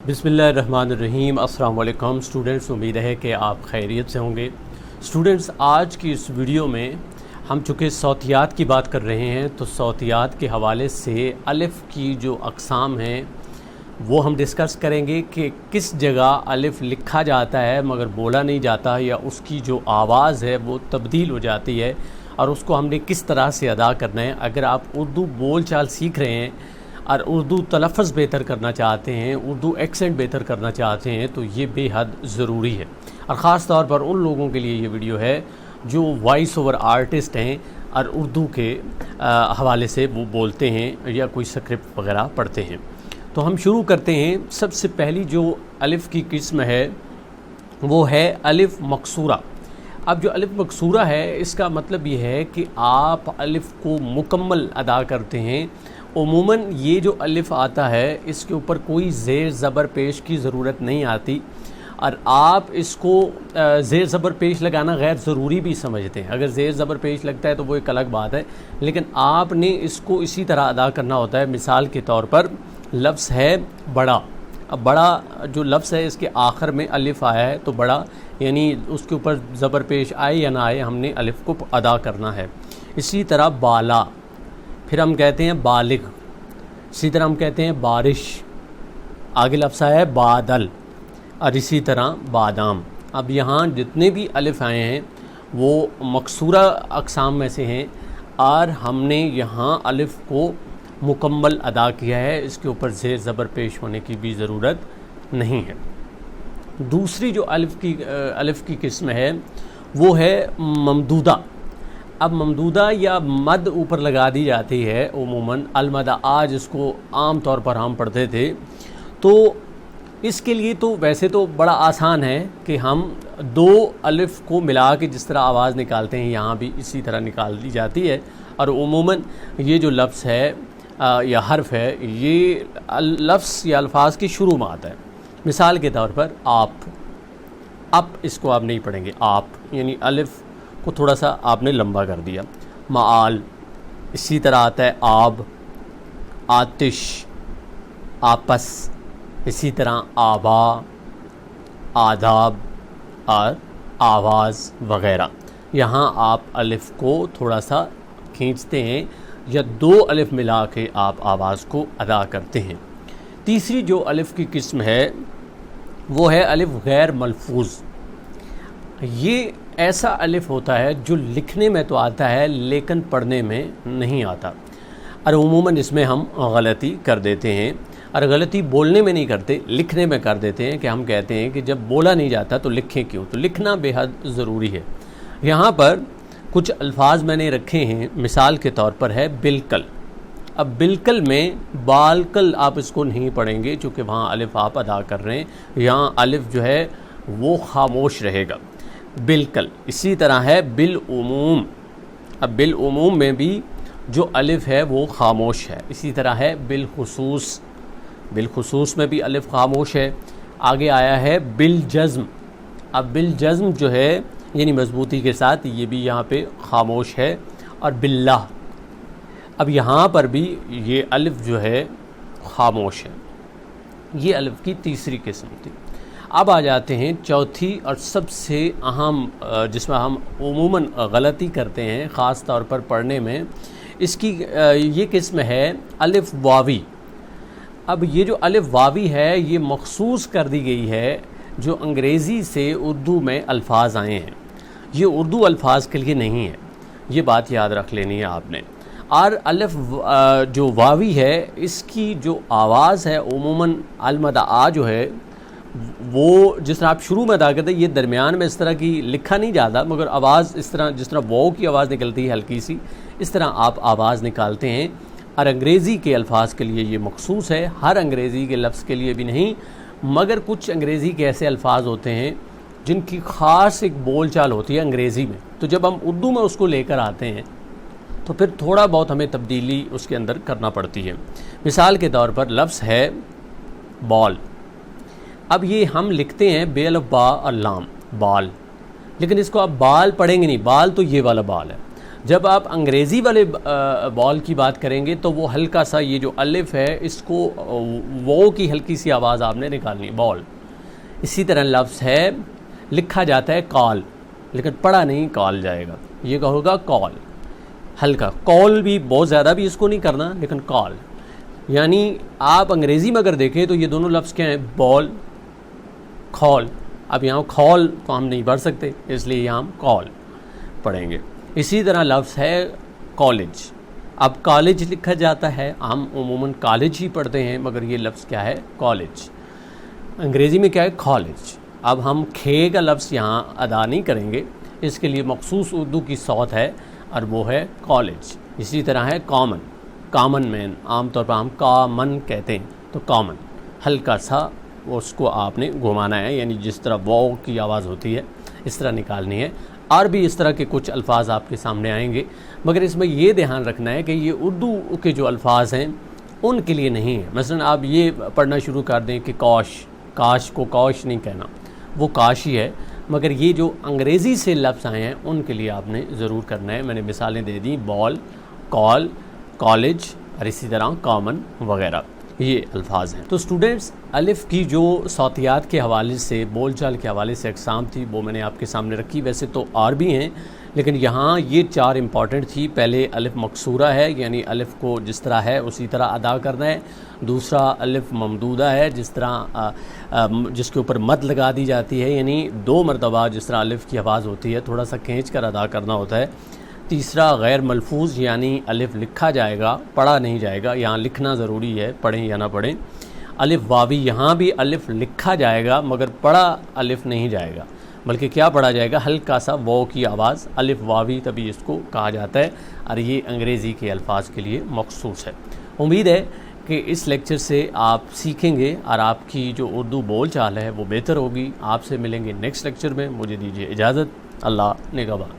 बिस्मिल्लाहिर्रहमानिर्रहीम। अस्सलाम वालेकुम स्टूडेंट्स, उम्मीद है कि आप खैरियत से होंगे। स्टूडेंट्स, आज की इस वीडियो में हम चूँकि सौतियात की बात कर रहे हैं तो सौतियात के हवाले से अलिफ़ की जो अक़साम हैं वो हम डिस्कस करेंगे कि किस जगह अलिफ़ लिखा जाता है मगर बोला नहीं जाता, या उसकी जो आवाज़ है वो तब्दील हो जाती है और उसको हमने किस तरह से अदा करना है। अगर आप उर्दू बोल चाल सीख रहे हैं और उर्दू तलफ़्फ़ुज़ बेहतर करना चाहते हैं, उर्दू एक्सेंट बेहतर करना चाहते हैं तो ये बेहद ज़रूरी है। और ख़ास तौर पर उन लोगों के लिए ये वीडियो है जो वॉइस ओवर आर्टिस्ट हैं और उर्दू के हवाले से वो बोलते हैं या कोई स्क्रिप्ट वगैरह पढ़ते हैं। तो हम शुरू करते हैं। सबसे पहली जो अलिफ़ की किस्म है वो है अलिफ़ मकसूरा। अब जो अलिफ़ मकसूरा है इसका मतलब ये है कि आप अलिफ़ को मुकम्मल अदा करते हैं। उमूमन ये जो अलिफ़ आता है इसके ऊपर कोई ज़ेर ज़बर पेश की ज़रूरत नहीं आती और आप इसको ज़ेर ज़बर पेश लगाना गैर ज़रूरी भी समझते हैं। अगर ज़ेर ज़बर पेश लगता है तो वो एक अलग बात है, लेकिन आपने इसको इसी तरह अदा करना होता है। मिसाल के तौर पर लफ्ज़ है बड़ा। अब बड़ा जो लफ्ज़ है इसके आखिर में अलिफ़ आया है तो बड़ा, यानी उसके ऊपर ज़बर पेश आए या ना आए हमने अलिफ़ को अदा करना है। इसी तरह बाला, फिर हम कहते हैं बालिग, इसी तरह हम कहते हैं बारिश, आगे लफ्ज़ आया है बादल, और इसी तरह बादाम। अब यहाँ जितने भी अलिफ़ आए हैं वो मकसूरा अक़साम में से हैं और हमने यहाँ अलिफ़ को मुकम्मल अदा किया है, इसके ऊपर ज़ेर ज़बर पेश होने की भी ज़रूरत नहीं है। दूसरी जो अलिफ़ की किस्म है वो है ममदूदा। अब ममदूदा या मद ऊपर लगा दी जाती है उमूमन, अलमदा आज इसको आम तौर पर हम पढ़ते थे। तो इसके लिए तो वैसे तो बड़ा आसान है कि हम दो अलिफ़ को मिला के जिस तरह आवाज़ निकालते हैं यहाँ भी इसी तरह निकाल दी जाती है। और उमूमन ये जो लफ्ज़ है या हर्फ है ये लफ्ज़ या अल्फाज के शुरू में आता है। मिसाल के तौर पर आप इसको आप नहीं पढ़ेंगे, आप यानी अलिफ़ को थोड़ा सा आपने लंबा कर दिया। माल, इसी तरह आता है आब, आतिश, आपस, इसी तरह आबा, आदाब और आवाज़ वग़ैरह। यहाँ आप अलिफ़ को थोड़ा सा खींचते हैं या दो अलिफ़ मिला के आप आवाज़ को अदा करते हैं। तीसरी जो अलिफ़ की किस्म है वो है अलिफ़ गैर मलफूज़। ये ऐसा अलिफ़ होता है जो लिखने में तो आता है लेकिन पढ़ने में नहीं आता, और उमूमन इसमें हम गलती कर देते हैं। और गलती बोलने में नहीं करते, लिखने में कर देते हैं कि हम कहते हैं कि जब बोला नहीं जाता तो लिखें क्यों। तो लिखना बेहद ज़रूरी है। यहाँ पर कुछ अल्फाज मैंने रखे हैं, मिसाल के तौर पर है बिलकल। अब बिलकल में बालकल आप इसको नहीं पढ़ेंगे चूँकि वहाँ अलिफ़ आप अदा कर रहे हैं, यहाँ अलिफ़ जो है वो खामोश रहेगा, बिलकल। इसी तरह है बिल उमूम। अब बिल उमूम में भी जो अलिफ़ है वो खामोश है। इसी तरह है बिल खुसूस, बिल खुसूस में भी अलिफ़ खामोश है। आगे आया है बिल जज़्म। अब बिल जज़्म जो है यानी मजबूती के साथ, ये भी यहाँ पे खामोश है। और बिल्लाह, अब यहाँ पर भी ये अलिफ़ जो है खामोश है। ये अलिफ़ की तीसरी किस्म थी। अब आ जाते हैं चौथी और सबसे अहम जिसमें हम उमूमन गलती करते हैं ख़ास तौर पर पढ़ने में, इसकी ये किस्म है अलिफ़ वावी। अब ये जो अलिफ़ वावी है ये मखसूस कर दी गई है जो अंग्रेज़ी से उर्दू में अल्फाज आए हैं, ये उर्दू अल्फाज के लिए नहीं है, ये बात याद रख लेनी है आपने। और अलिफ़ जो वावी है इसकी जो आवाज़ है उमूमन अलमदा आ जो है वो जिस तरह आप शुरू में अदा करते हैं ये दरमियान में इस तरह की लिखा नहीं जाता, मगर आवाज़ इस तरह जिस तरह वो की आवाज़ निकलती है हल्की सी, इस तरह आप आवाज़ निकालते हैं। और अंग्रेज़ी के अल्फाज के लिए ये मखसूस है, हर अंग्रेज़ी के लफ्ज़ के लिए भी नहीं, मगर कुछ अंग्रेज़ी के ऐसे अल्फाज होते हैं जिनकी ख़ास एक बोल चाल होती है अंग्रेज़ी में, तो जब हम उर्दू में उसको लेकर आते हैं तो फिर थोड़ा बहुत हमें तब्दीली उसके अंदर करना पड़ती है। मिसाल के तौर पर लफ्ज़ है बॉल। अब ये हम लिखते हैं बे अलिफ बा और लाम, बाल, लेकिन इसको आप बाल पढ़ेंगे नहीं, बाल तो ये वाला बाल है। جب آپ انگریزی والے بال کی بات کریں گے تو وہ ہلکا سا یہ جو الف ہے اس کو وہ کی ہلکی سی آواز آپ نے نکالنی بال. اسی طرح لفظ ہے لکھا جاتا ہے کال لیکن پڑھا نہیں کال جائے گا, یہ ہوگا کال ہلکا. کال بھی بہت زیادہ بھی اس کو نہیں کرنا لیکن کال. یعنی آپ انگریزی میں اگر دیکھیں تو یہ دونوں لفظ کیا ہیں بال کھول. اب یہاں کھول تو ہم نہیں پڑھ سکتے اس لیے یہاں ہم کال پڑھیں گے. اسی طرح لفظ ہے کالج. اب کالج لکھا جاتا ہے, ہم عموماً کالج ہی پڑھتے ہیں مگر یہ لفظ کیا ہے کالج. انگریزی میں کیا ہے کالج. اب ہم کھے کا لفظ یہاں ادا نہیں کریں گے, اس کے لیے مخصوص اردو کی صوت ہے اور وہ ہے کالج. اسی طرح ہے کامن, کامن مین, عام طور پر ہم کامن کہتے ہیں تو کامن ہلکا سا اس کو آپ نے گھمانا ہے, یعنی جس طرح واو کی آواز ہوتی ہے اس طرح نکالنی ہے. اور بھی اس طرح کے کچھ الفاظ آپ کے سامنے آئیں گے مگر اس میں یہ دھیان رکھنا ہے کہ یہ اردو کے جو الفاظ ہیں ان کے لیے نہیں ہے. مثلا آپ یہ پڑھنا شروع کر دیں کہ کاش, کاش کو کاش نہیں کہنا, وہ کاش ہی ہے. مگر یہ جو انگریزی سے لفظ آئے ہیں ان کے لیے آپ نے ضرور کرنا ہے. میں نے مثالیں دے دیں بال, کال, کالج اور اسی طرح کامن وغیرہ یہ الفاظ ہیں. تو اسٹوڈنٹس الف کی جو صوتیات کے حوالے سے بول چال کے حوالے سے اقسام تھی وہ میں نے آپ کے سامنے رکھی. ویسے تو اور بھی ہیں لیکن یہاں یہ 4 امپورٹنٹ تھی. پہلے الف مکسورہ ہے یعنی الف کو جس طرح ہے اسی طرح ادا کرنا ہے. دوسرا الف ممدودہ ہے جس طرح جس کے اوپر مد لگا دی جاتی ہے, یعنی 2 مرتبہ جس طرح الف کی آواز ہوتی ہے تھوڑا سا کھینچ کر ادا کرنا ہوتا ہے. تیسرا غیر ملفوظ یعنی الف لکھا جائے گا پڑھا نہیں جائے گا, یہاں لکھنا ضروری ہے پڑھیں یا نہ پڑھیں. الف واوی, یہاں بھی الف لکھا جائے گا مگر پڑھا الف نہیں جائے گا بلکہ کیا پڑھا جائے گا ہلکا سا واو کی آواز. الف واوی تبھی اس کو کہا جاتا ہے اور یہ انگریزی کے الفاظ کے لیے مخصوص ہے. امید ہے کہ اس لیکچر سے آپ سیکھیں گے اور آپ کی جو اردو بول چال ہے وہ بہتر ہوگی. آپ سے ملیں گے نیکسٹ لیکچر میں. مجھے دیجیے اجازت. اللہ نگہبان.